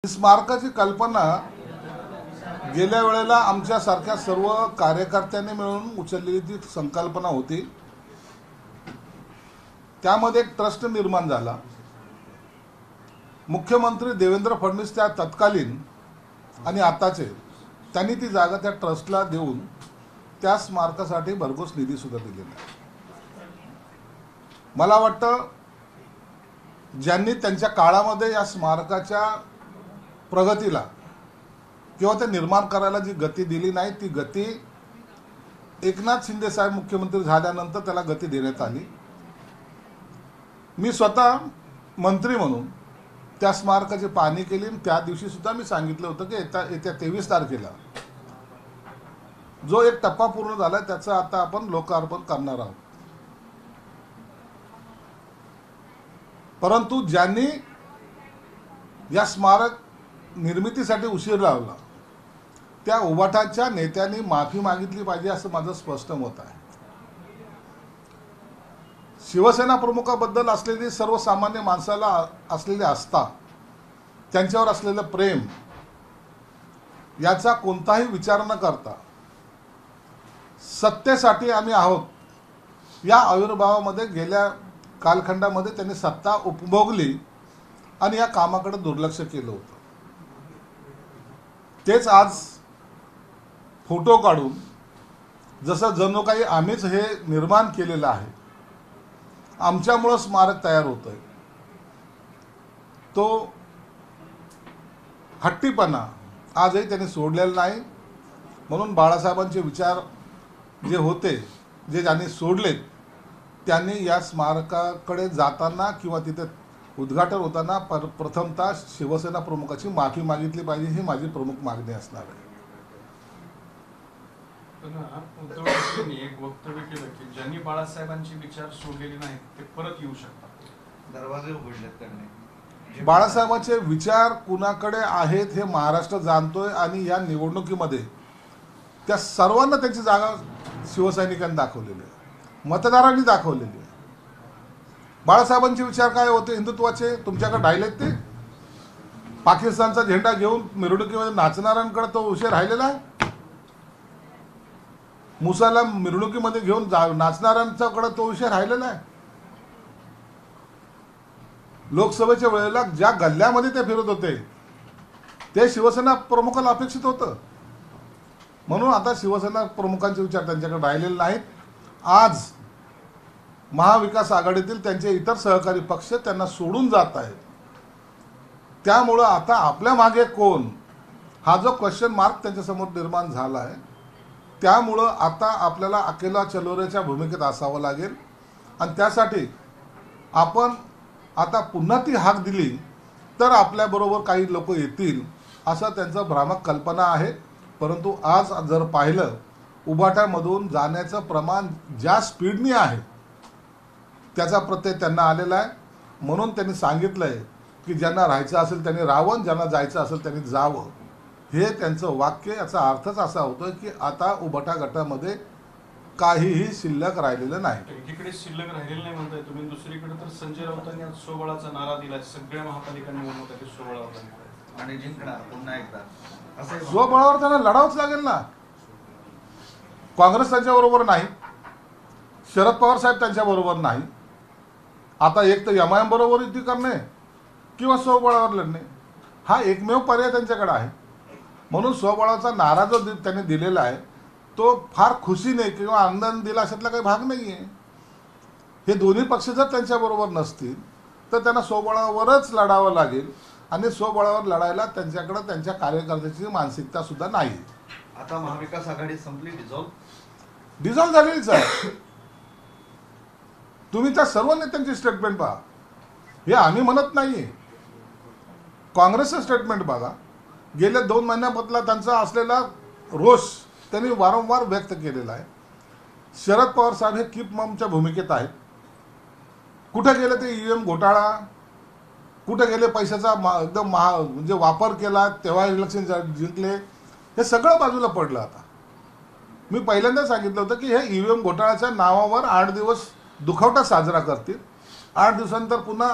स्मारकाची कल्पना गेल्या वेळेला आमच्या सारख्या सर्व कार्यकर्त्यांनी मिळून उचललेली ती संकल्पना होती। त्यामध्ये एक ट्रस्ट निर्माण झाला। मुख्यमंत्री देवेंद्र फडणवीस त्या तत्कालीन आणि आताचे त्यांनी ती जागा त्या ट्रस्टला देऊन त्या स्मारकासाठी भरघोस निधी सुद्धा दिलेला आहे। मला वाटतं ज्यांनी त्यांच्या काळामध्ये या स्मारकाच्या प्रगतीला किंवा ते निर्माण करायला जी गती दिली नाही ती गती एकनाथ शिंदे साहेब मुख्यमंत्री झाल्यानंतर त्याला गती देण्यात आली। मी स्वतः मंत्री म्हणून त्या स्मारकाची पाहणी केली। त्या दिवशी सुद्धा मी सांगितलं होतं की येत्या 23 तारखेला जो एक टप्पा पूर्ण झाला त्याचं आता आपण लोकार्पण करणार आहोत। परंतु ज्यांनी या स्मारक निर्मितीसाठी उशीर लावला त्या उभाटाच्या नेत्यांनी माफी मागितली पाहिजे असं माझं स्पष्ट मत आहे। शिवसेना प्रमुखाबद्दल असलेली सर्वसामान्य माणसाला असलेली आस्था, त्यांच्यावर असलेलं प्रेम याचा कोणताही विचार न करता सत्तेसाठी आम्ही आहोत या आविर्भावामध्ये गेल्या कालखंडामध्ये त्यांनी सत्ता उपभोगली आणि या कामाकडे दुर्लक्ष केलं होतं। तेच आज फोटो काढून जसं जणू काही आम्हीच हे निर्माण केलेलं आहे, आमच्यामुळे स्मारक तयार होतंय, तो हट्टीपणा आजही त्यांनी सोडलेला नाही। म्हणून बाळासाहेबांचे विचार जे होते, जे ज्यांनी सोडलेत, त्यांनी या स्मारकाकडे जाताना किंवा तिथे उद्घाटन होताना प्रथमतः शिवसेना प्रमुखाची माफी मागितली पाहिजे ही माझी प्रमुख मागणी असणार आहे। उद्धव ठाकरेंनी एक वक्तव्य केलं की ज्यांनी बाळासाहेबांचे विचार सोडलेले नाहीत ते परत येऊ शकतात, दरवाजे उघडलेत त्यांनी। बाळासाहेबांचे विचार कुणाकडे आहेत हे महाराष्ट्र जाणतोय आणि या निवडणुकीमध्ये त्या सर्वांना त्यांची जागा शिवसैनिकांनी दाखवलेली आहे, मतदारांनी दाखवलेली आहे। बाळासाहेबांचे विचार काय होते हिंदुत्वाचे, तुमच्याकडे राहिलेत ते? पाकिस्तानचा झेंडा घेऊन मिरवणुकीमध्ये नाचणाऱ्यांकडे तो विषय राहिलेला आहे? मुसाला मिरवणुकीमध्ये घेऊन नाचणाऱ्यांच्याकडे तो विषय राहिलेला आहे? लोकसभेच्या वेळेला ज्या गल्ल्यामध्ये ते फिरत होते ते शिवसेना प्रमुखाला अपेक्षित होतं। म्हणून आता शिवसेना प्रमुखांचे विचार त्यांच्याकडे राहिलेले नाहीत। आज महाविकास आघाडीतील त्यांचे इतर सहकारी पक्ष त्यांना सोडून जात आहेत। त्यामुळं आता आपल्या मागे कोण हा जो क्वेश्चन मार्क त्यांच्यासमोर निर्माण झाला आहे, त्यामुळं आता आपल्याला अकेला चलोरेच्या भूमिकेत असावं लागेल आणि त्यासाठी आपण आता पुन्हा ती हाक दिली तर आपल्याबरोबर काही लोक येतील असं त्यांचं भ्रामक कल्पना आहे। परंतु आज जर पाहिलं उभाटामधून जाण्याचं प्रमाण ज्या स्पीडने आहे त्याचा प्रत्यय त्यांना आलेला आहे। म्हणून त्यांनी सांगितलंय की ज्यांना राहायचं असेल त्यांनी राहावं, ज्यांना जायचं असेल त्यांनी जावं, हे त्यांचं वाक्य। याचा अर्थच असा होतो की आता उभाटा गटामध्ये काहीही शिल्लक राहिलेलं नाही। एकीकडे शिल्लक राहिलेलं नाही म्हणताय तुम्ही, दुसरीकडे तर संजय राऊतांनी आज स्वबळाचा नारा दिला, सगळ्या महापालिका निवडणुकीत स्वबळावर आणि जिंकणार पुन्हा एकदा, असं स्वबळावर त्यांना लढावंच लागेल ना। काँग्रेस त्यांच्याबरोबर नाही, शरद पवार साहेब त्यांच्याबरोबर नाही, आता एक तर MIM बरोबर युती करणे किंवा स्वबळावर लढणे हा एकमेव पर्याय त्यांच्याकडे आहे। म्हणून स्वबळाचा नारा जो त्यांनी दिलेला आहे तो फार खुशीने किंवा आनंद दिला अशातला काही भाग नाही आहे। हे दोन्ही पक्ष जर त्यांच्याबरोबर नसतील तर त्यांना स्वबळावरच लढावं लागेल आणि स्वबळावर लढायला त्यांच्याकडे त्यांच्या कार्यकर्त्याची मानसिकता सुद्धा नाही। आता महाविकास आघाडी संपली, डिझॉल्व झालेलीच आहे। तुम्ही त्या सर्व नेत्यांची स्टेटमेंट पहा, हे आम्ही म्हणत नाहीये। काँग्रेसचं स्टेटमेंट बघा, गेल्या 2 महिन्याबद्दल त्यांचा असलेला रोष त्यांनी वारंवार व्यक्त केलेला आहे। शरद पवार साहेब हे कीप ममच्या भूमिकेत आहेत। कुठे गेले ते EVM घोटाळा, कुठे गेले पैशाचा एकदम म्हणजे वापर केला तेव्हा इलेक्शन जिंकले, हे सगळं बाजूला पडलं। आता मी पहिल्यांदा सांगितलं होतं की हे EVM घोटाळ्याच्या नावावर 8 दिवस दुखवटा साजरा करतील, 8 दिवसानंतर पुन्हा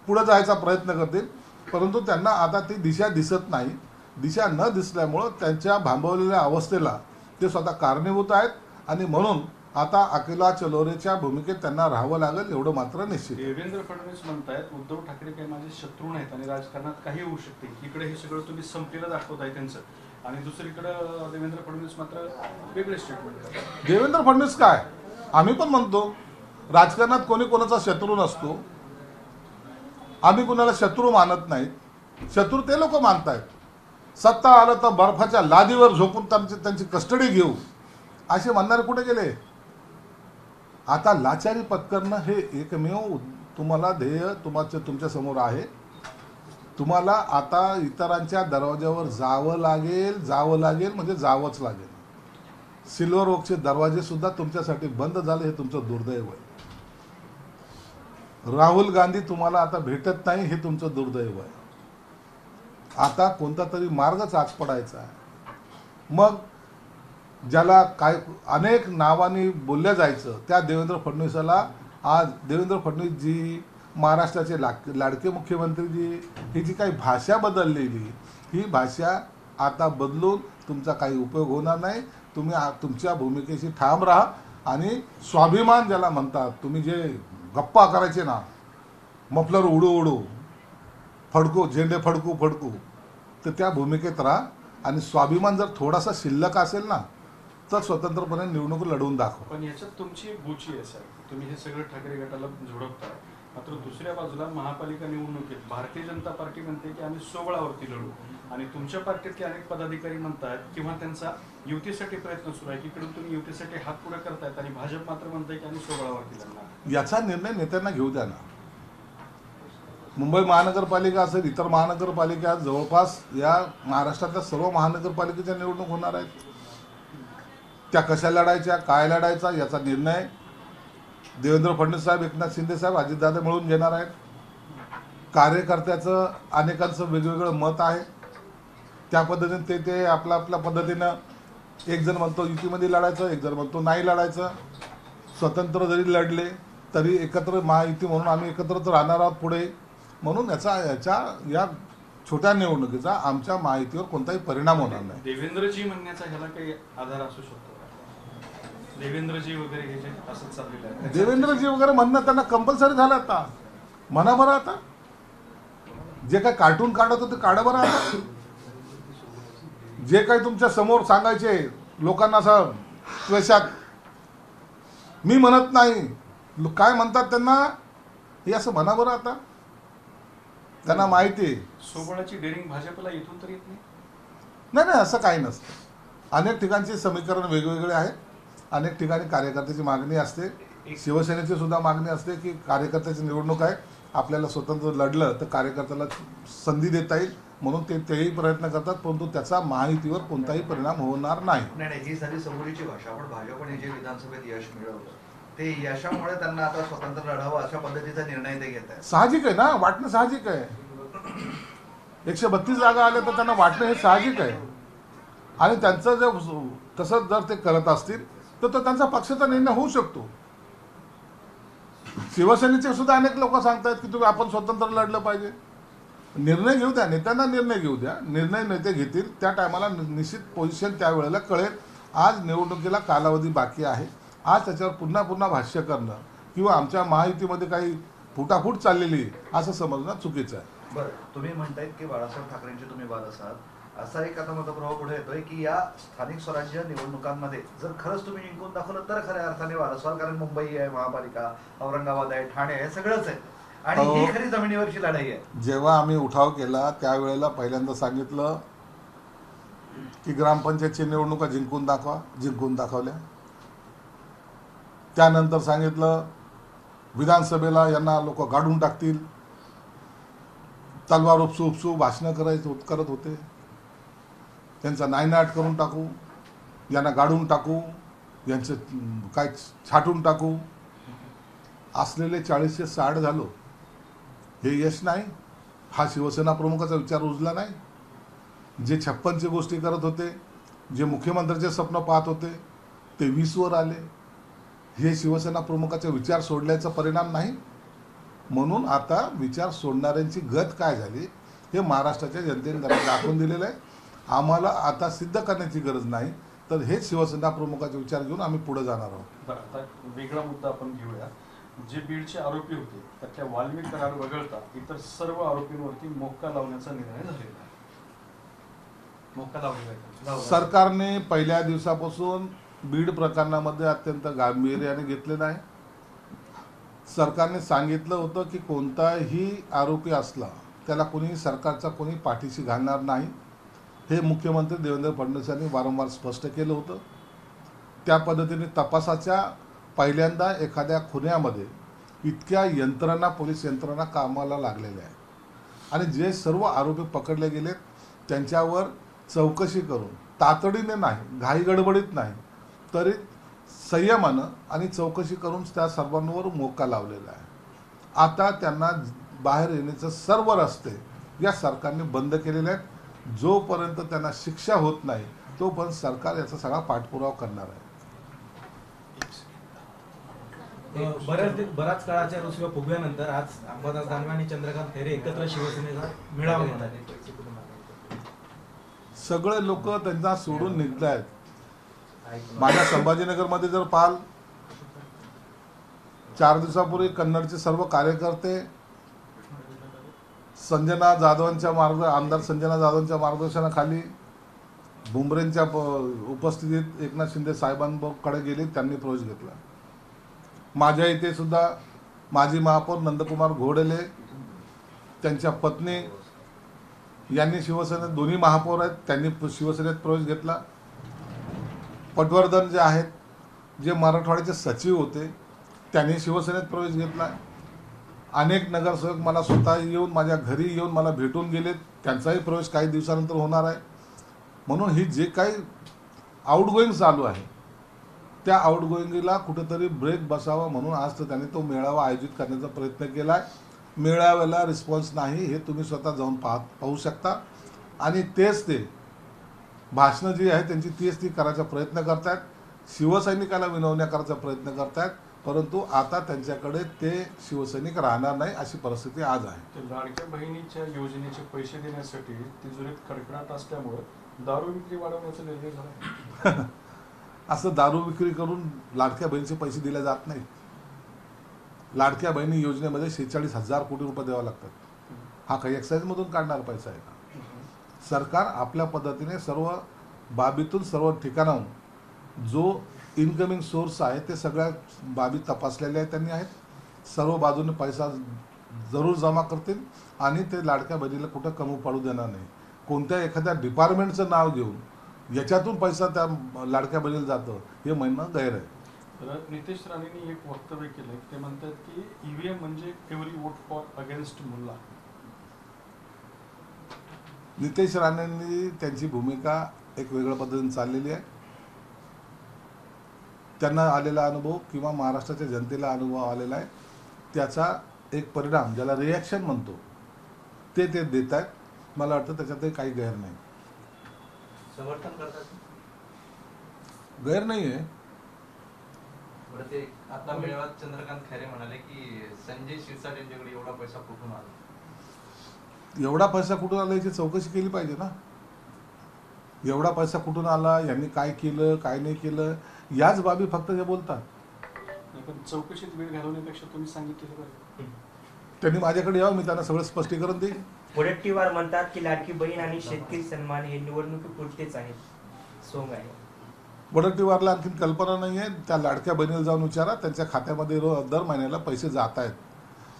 पुढे जायचा प्रयत्न करतील। परंतु त्यांना आता ती दिशा दिसत नाही. दिशा न दिसल्यामुळं त्यांच्या भांबवलेल्या अवस्थेला ते स्वतः कारणीभूत आहेत आणि म्हणून आता अकेला चलोरेच्या भूमिकेत त्यांना राहावं लागेल एवढं मात्र निश्चित. देवेंद्र फडणवीस म्हणतायत उद्धव ठाकरे काही माझे शत्रू नाहीत आणि राजकारणात काही होऊ शकते. इकडे हे सगळं तुम्ही संपलेलं दाखवताय त्यांचं आणि दुसरीकडे देवेंद्र फडणवीस मात्र वेगळे स्टेटमेंट करतात. देवेंद्र फडणवीस काय, आम्ही पण म्हणतो राजकारणात कोणी कोणाचा शत्रू नसतो. आम्ही कुणाला शत्रू मानत नाहीत. शत्रू ते लोक मानतायत. सत्ता आलं तर बर्फाच्या लादीवर झोपून त्यांची कस्टडी घेऊ असे म्हणणारे कुठे गेले. आता लाचारी पत्करणं हे एकमेव तुम्हाला ध्येय तुमच्या समोर आहे. तुम्हाला आता इतरांच्या दरवाज्यावर जावं लागेल म्हणजे जावंच लागेल. सिल्वर ओकचे दरवाजे सुद्धा तुमच्यासाठी बंद झाले हे तुमचं दुर्दैव आहे. राहुल गांधी तुम्हाला आता भेटत नाही हे तुमचं दुर्दैव आहे. आता कोणता तरी मार्गच आज पडायचा आहे. मग ज्याला काय अनेक नावांनी बोलल्या जायचं त्या देवेंद्र फडणवीसाला आज देवेंद्र फडणवीसजी महाराष्ट्राचे लाडके मुख्यमंत्रीजी ही जी काही भाषा बदललेली ही भाषा आता बदलून तुमचा काही उपयोग होणार नाही. तुम्ही तुमच्या भूमिकेशी ठाम राहा आणि स्वाभिमान ज्याला म्हणतात, तुम्ही जे गप्पा करायचे ना मफलर उडू फडकू झेंडे फडकू तर त्या भूमिकेत राहा आणि स्वाभिमान जर थोडासा शिल्लक असेल ना तर स्वतंत्रपणे निवडणूक लढवून दाखवा. पण याच्यात तुमची एक बुची आहे साहेब, तुम्ही हे सगळं ठाकरे गटाला झोडपताय. मात्र दुसऱ्या बाजूला महापालिका निवडणुकीत भारतीय जनता पार्टी म्हणते की आम्ही 16वरती लढू आणि तुमच्या पार्टीतले अनेक पदाधिकारी म्हणतात किंवा त्यांचा युतीसाठी प्रयत्न सुरू आहे की इकडून तुम्ही युतीसाठी हात पुढे करतायत आणि भाजप मात्र म्हणताय की आम्ही 16वरती लढणार. याचा निर्णय नेत्यांना घेऊ द्या ना. मुंबई महानगरपालिका असेल इतर महानगरपालिका जवळपास या महाराष्ट्रातल्या सर्व महानगरपालिकेच्या निवडणूक होणार आहेत. त्या कशा लढायच्या काय लढायचा याचा निर्णय देवेंद्र फडणवीस साहेब एकनाथ शिंदे साहेब अजितदादा मिळून घेणार आहेत. कार्यकर्त्याचं अनेकांचं वेगवेगळं मत आहे. त्या पद्धतीने ते आपल्या पद्धतीनं एक जण म्हणतो युतीमध्ये लढायचं, एक जण म्हणतो नाही लढायचं. स्वतंत्र जरी लढले तरी एकत्र महायुती म्हणून आम्ही एकत्रच राहणार आहोत पुढे. म्हणून या छोट्या निवडणुकीचा आमच्या महायुतीवर कोणताही परिणाम होणार नाही. देवेंद्रजी म्हणण्याचा ह्याला काही आधार असू शकतो? देवेंद्रजी वगैरे हे जे असं चाललेलं आहे, देवेंद्रजी वगैरे म्हणणं त्यांना कंपल्सरी झालं. आता म्हणा बरं, आता जे काही कार्टून काढत होते काढा बरं. आता जे काही तुमच्या समोर सांगायचे लोकांना असं त्वेषात मी म्हणत नाही काय म्हणतात त्यांना हे असं म्हणा बरं. आता त्यांना माहिती आहे 16ची डेअरिंग भाजपला इथून तर येत नाही. नाही असं काही नसतं. अनेक ठिकाणचे समीकरण वेगवेगळे आहेत. अनेक ठिकाणी कार्यकर्त्याची मागणी असते. शिवसेनेची सुद्धा मागणी असते की कार्यकर्त्याची निवडणूक आहे, आपल्याला स्वतंत्र लढलं तर कार्यकर्त्याला संधी देता येईल म्हणून तेही प्रयत्न करतात. परंतु त्याचा महायुतीवर कोणताही परिणाम होणार नाही. नाही ही झाली समोरीची भाषा. पण भाजपने जे विधानसभेत यश मिळवलं ते यशामुळे त्यांना आता स्वतंत्र लढावं अशा पद्धतीचा निर्णय ते घेत आहेत. साहजिक आहे ना, वाटणं साहजिक आहे. 132 जागा आल्या तर त्यांना वाटणं हे साहजिक आहे. आणि त्यांचं जर तसंच जर ते करत असतील तर तो त्यांचा पक्षाचा निर्णय होऊ शकतो. शिवसेनेचे सुद्धा अनेक लोक सांगतात की तुम्ही आपण स्वतंत्र लढलं पाहिजे. निर्णय घेऊ द्या, नेत्यांना निर्णय घेऊ द्या. निर्णय नेते घेतील त्या टायमाला निश्चित पोझिशन त्यावेळेला कळेल. आज निवडणुकीला कालावधी बाकी आहे. आज त्याच्यावर पुन्हा भाष्य करणं किंवा आमच्या महायुतीमध्ये काही फुटाफूट चाललेली असं समजणं चुकीचं आहे. बरं, तुम्ही म्हणतायत की बाळासाहेब ठाकरेंचे तुम्ही वारस आहात. असा एक आता मतप्रवाह पुढे येतोय की या स्थानिक स्वराज्य निवडणुकांमध्ये जर खरंच तुम्ही जिंकून दाखवलं तर खऱ्या अर्थाने वारस व्हाल. कारण मुंबई आहे, महापालिका, औरंगाबाद आहे, ठाणे आहे, सगळंच आहे आणि ही खरी जमिनीवरची लढाई आहे. जेव्हा आम्ही उठाव केला त्यावेळेला पहिल्यांदा सांगितलं की ग्रामपंचायतची निवडणुका जिंकून दाखवल्या. त्यानंतर सांगितलं विधानसभेला यांना लोक गाडून टाकतील. तलवार उपसू भाषणं करत होते. त्यांचा नायनाट करून टाकू, यांना गाडून टाकू, यांचं काय छाटून टाकू. असलेले 40 से 60 झालो. हे यश नाही. हा शिवसेना प्रमुखाचा विचार रुजला नाही. जे 56ची गोष्टी करत होते, जे मुख्यमंत्र्याचे स्वप्न पाहत होते ते 20वर आले. हे शिवसेना प्रमुखाचे विचार सोडल्याचा परिणाम नाही. म्हणून आता विचार सोडणाऱ्यांची गत काय झाली हे महाराष्ट्राच्या जनतेने त्यांना दाखवून दिलेलं आहे. आम्हाला आता सिद्ध करण्याची गरज नाही, तर हेच शिवसेना प्रमुखाचे विचार घेऊन आम्ही पुढे जाणार आहोत. बरं, आता वेगळा मुद्दा आपण घेऊया. जे बीडचे आरोपी होते त्यातल्या वाल्मिक करार वगळता इतर सर्व आरोपींवरती मोक्का लावण्याचा निर्णय झालेला आहे. मोक्का लावलेला आहे. सरकारने पहिल्या दिवसापासून बीड प्रकरणामध्ये अत्यंत गांभीर्याने घेतलेलं आहे. सरकारने सांगितलं होतं की कोणताही आरोपी असला त्याला कोणी सरकारचा कोणी पाठीशी घालणार नाही. हे मुख्यमंत्री देवेंद्र फडणवीस यांनी वारंवार स्पष्ट केलं होतं. त्या पद्धतीने तपासाच्या पहिल्यांदा एखाद्या खुन्यामध्ये इतक्या यंत्रणा, पोलीस यंत्रणा कामाला लागलेल्या आहेत आणि जे सर्व आरोपी पकडले गेलेत त्यांच्यावर चौकशी करून तातडीने नाही, घाई गडबडीत नाही, तरी संयमानं आणि चौकशी करून त्या सर्वांवर मोक्का लावलेला आहे. आता त्यांना बाहेर येण्याचे सर्व रस्ते या सरकारने बंद केलेले आहेत. जोपर्यंत त्यांना शिक्षा होत नाही तोपर्यंत सरकार याचा सगळा पाठपुरावा करणार आहे. बराच काळाच्या रुसव्या फुगल्यानंतर आज अंबादास दानवे आणि चंद्रकांत खैरे एकत्र शिवसेनेचा मेळावा घेणार आहेत. सगळे लोक त्यांना सोडून निघत आहेत. माझ्या संभाजीनगरमध्ये जर पाहाल, 4 दिवसापूर्वी कन्नडचे सर्व कार्यकर्ते संजना जाधवांच्या आमदार संजना जाधवांच्या मार्गदर्शनाखाली भुमरेंच्या उपस्थितीत एकनाथ शिंदे साहेबांकडे गेले, त्यांनी प्रवेश घेतला. माझ्या इथे सुद्धा माजी महापौर नंदकुमार घोडेले, त्यांच्या पत्नी यांनी शिवसेनेत, दोन्ही महापौर आहेत, त्यांनी शिवसेनेत प्रवेश घेतला. पटवर्धन जे आहेत, जे मराठवाड्याचे सचिव होते, त्यांनी शिवसेनेत प्रवेश घेतला. अनेक नगरसेवक मला स्वतः येऊन माझ्या घरी येऊन मला भेटून गेलेत, त्यांचाही प्रवेश काही दिवसानंतर होणार आहे. म्हणून ही जे काही आउटगोईंग चालू आहे त्या आउटगोईंगला कुठेतरी ब्रेक बसावा म्हणून आज तर त्यांनी तो मेळावा आयोजित करण्याचा प्रयत्न केला आहे. मेळाव्याला रिस्पॉन्स नाही हे तुम्ही स्वतः जाऊन पाहू शकता. आणि तेच ते भाषणं जी आहे त्यांची ती करायचा प्रयत्न करतायत, शिवसैनिकाला विनवण्या करायचा प्रयत्न करतायत, परंतु आता त्यांच्याकडे ते शिवसैनिक राहणार नाही अशी परिस्थिती आज आहे. ते लाडक्या बहिणीच्या योजनेचे पैसे देण्यासाठी तिजोरीत खडखडाट असल्यामुळे दारू विक्री वाढवण्याचा निर्णय झाला. असं दारू विक्री करून लाडक्या बहिणीचे पैसे दिले जात नाही. लाडक्या बहिणी योजनेमध्ये 46,000 कोटी रुपये द्यावे लागतात. हा काही एक्साईजमधून काढणार पैसा आहे का? सरकार आपल्या पद्धतीने सर्व बाबीतून, सर्व ठिकाणाहून जो इन्कमिंग सोर्स आहे ते सगळ्या बाबी तपासलेल्या आहेत त्यांनी आहेत. सर्व बाजूने पैसा जरूर जमा करतील आणि ते लाडक्या बहिणीला कुठं कमी पडू देणार नाही. कोणत्या एखाद्या डिपार्टमेंटचं नाव घेऊन याच्यातून पैसा त्या लाडक्या बहिणीला जातं हे म्हणणं गैर आहे. तर नितेश राणेंनी एक वक्तव्य केलं. ते म्हणतात की ईव्हीएम म्हणजे एव्हरी वोट फॉर अगेन्स्ट मुल्ला. नितेश राणेंनी त्यांची भूमिका एक वेगळ्या पद्धतीने चाललेली आहे. त्यांना आलेला अनुभव किंवा महाराष्ट्राच्या जनतेला अनुभव आलेला आहे, त्याचा एक परिणाम ज्याला रिॲक्शन म्हणतो ते देत आहेत. मला वाटतं त्याच्यातही काही गैर नाही. समर्थन करतात, गैर नाही आहे. बरं, ते आता मेळाव्यात चंद्रकांत खैरे म्हणाले की संजय शिरसाट यांच्याकडे एवढा पैसा कुठून आला. एवढा पैसा कुठून आला याची चौकशी केली पाहिजे ना. एवढा पैसा कुठून आला, यांनी काय केलं, काय नाही केलं, याच बाबी फक्त जे बोलतात. पण चौकशीत वेळ घालवण्यापेक्षा तुम्ही सांगितलं पाहिजे. त्यांनी माझ्याकडे यावं, मी त्यांना सगळं स्पष्टीकरण देईन. वडेट्टीवार म्हणतात की लाडकी बहीण आणि शेतकरी सन्मान हे निवडणुकीपुरतेच आहेत, सोंग आहे. वडेट्टीवारला आणखी कल्पना नाही आहे. त्या लाडक्या बहिणीला जाऊन विचारा, त्यांच्या खात्यामध्ये दर महिन्याला पैसे जात आहेत.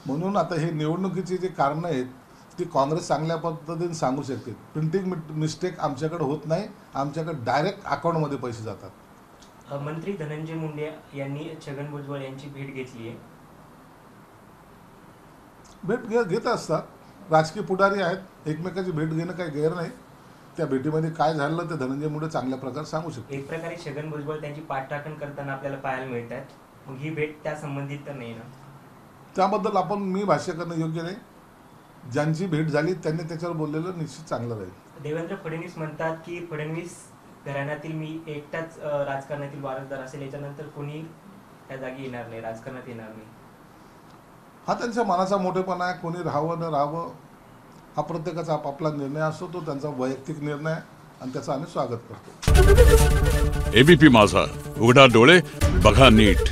म्हणून आता हे निवडणुकीची जी कारणं आहेत ती काँग्रेस चांगल्या पद्धतीने सांगू शकते. प्रिंटिंग मिस्टेक आमच्याकडे होत नाही, आमच्याकडे डायरेक्ट अकाउंटमध्ये पैसे जातात. मंत्री धनंजय मुंडे यांनी छगन भुजबळ यांची भेट घेतली आहे. भेट घेत असतात. राजकीय पुढारी आहेत, एकमेकाची भेट घेणं काही गैर नाही. त्या भेटीमध्ये काय झालं ते धनंजय मुंडे चांगल्या प्रकारे सांगू शकते. एक प्रकारे छगन भुजबळ त्यांची पाठराखण करताना आपल्याला पाहायला मिळतात. मग ही भेट त्या संबंधित तर नाही ना. त्याबद्दल मी भाष्य करणं योग्य नाही. ज्यांची भेट झाली त्यांनी त्याच्यावर बोललेलं निश्चित चांगलं राहील. देवेंद्र फडणवीस म्हणतात की फडणवीस घराण्यातील मी एकटाच राजकारणातील वारसदार असेल, याच्यानंतर कोणी त्या जागी येणार नाही, राजकारणात येणार नाही. हा त्यांच्या मनाचा मोठेपणा आहे. कोणी राहावं न राहावं हा प्रत्येकाचा आपापला निर्णय असतो, तो त्यांचा वैयक्तिक निर्णय आहे आणि त्याचं आम्ही स्वागत करतो. एबीपी माझा, उघडा डोळे बघा नीट.